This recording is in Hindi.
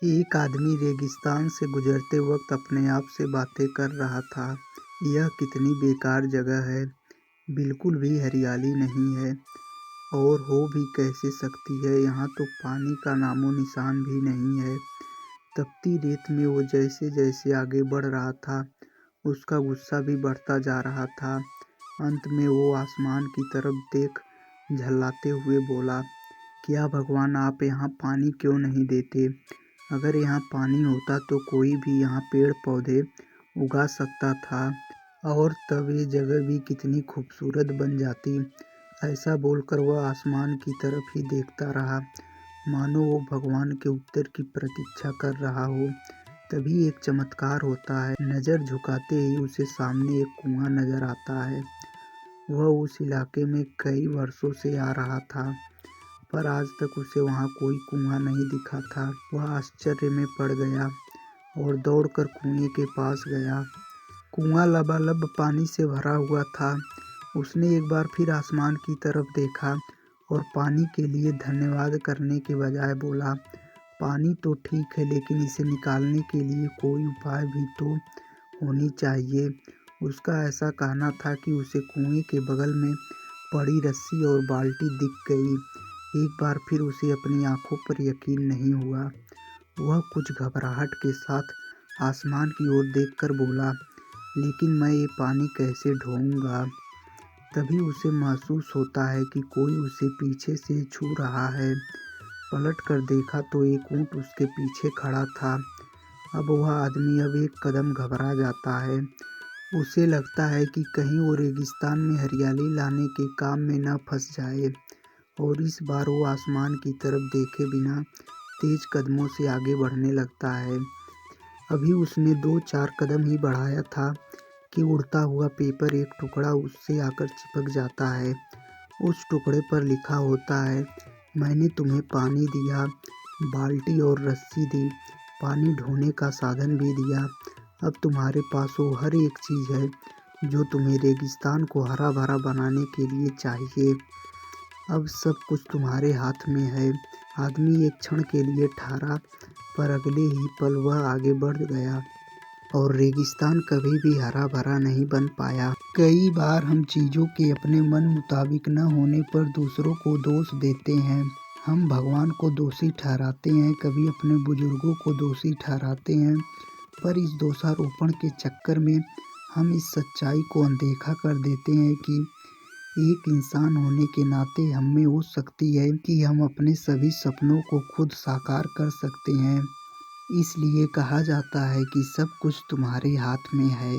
एक आदमी रेगिस्तान से गुजरते वक्त अपने आप से बातें कर रहा था। यह कितनी बेकार जगह है, बिल्कुल भी हरियाली नहीं है और हो भी कैसे सकती है। यहाँ तो पानी का नामो निशान भी नहीं है। तपती रेत में वो जैसे जैसे आगे बढ़ रहा था, उसका गुस्सा भी बढ़ता जा रहा था। अंत में वो आसमान की तरफ देख झल्लाते हुए बोला, क्या भगवान, आप यहाँ पानी क्यों नहीं देते? अगर यहाँ पानी होता तो कोई भी यहाँ पेड़ पौधे उगा सकता था और तब ये जगह भी कितनी खूबसूरत बन जाती। ऐसा बोलकर वह आसमान की तरफ ही देखता रहा, मानो वो भगवान के उत्तर की प्रतीक्षा कर रहा हो। तभी एक चमत्कार होता है। नज़र झुकाते ही उसे सामने एक कुआं नजर आता है। वह उस इलाके में कई वर्षों से आ रहा था, पर आज तक उसे वहाँ कोई कुआं नहीं दिखा था। वह आश्चर्य में पड़ गया और दौड़कर कुएं के पास गया। कुआं लबालब पानी से भरा हुआ था। उसने एक बार फिर आसमान की तरफ देखा और पानी के लिए धन्यवाद करने के बजाय बोला, पानी तो ठीक है, लेकिन इसे निकालने के लिए कोई उपाय भी तो होनी चाहिए। उसका ऐसा कहना था कि उसे कुएं के बगल में पड़ी रस्सी और बाल्टी दिख गई। एक बार फिर उसे अपनी आंखों पर यकीन नहीं हुआ। वह कुछ घबराहट के साथ आसमान की ओर देखकर बोला, लेकिन मैं ये पानी कैसे ढोऊंगा? तभी उसे महसूस होता है कि कोई उसे पीछे से छू रहा है। पलट कर देखा तो एक ऊंट उसके पीछे खड़ा था। अब वह आदमी अब एक कदम घबरा जाता है। उसे लगता है कि कहीं वो रेगिस्तान में हरियाली लाने के काम में न फंस जाए, और इस बार वो आसमान की तरफ देखे बिना तेज कदमों से आगे बढ़ने लगता है। अभी उसने 2-4 कदम ही बढ़ाया था कि उड़ता हुआ पेपर एक टुकड़ा उससे आकर चिपक जाता है। उस टुकड़े पर लिखा होता है, मैंने तुम्हें पानी दिया, बाल्टी और रस्सी दी, पानी ढोने का साधन भी दिया। अब तुम्हारे पास वो हर एक चीज़ है जो तुम्हें रेगिस्तान को हरा भरा बनाने के लिए चाहिए। अब सब कुछ तुम्हारे हाथ में है। आदमी एक क्षण के लिए ठहरा, पर अगले ही पल वह आगे बढ़ गया और रेगिस्तान कभी भी हरा भरा नहीं बन पाया। कई बार हम चीज़ों के अपने मन मुताबिक न होने पर दूसरों को दोष देते हैं। हम भगवान को दोषी ठहराते हैं, कभी अपने बुजुर्गों को दोषी ठहराते हैं, पर इस दोषारोपण के चक्कर में हम इस सच्चाई को अनदेखा कर देते हैं कि एक इंसान होने के नाते हम में वो शक्ति है कि हम अपने सभी सपनों को खुद साकार कर सकते हैं। इसलिए कहा जाता है कि सब कुछ तुम्हारे हाथ में है।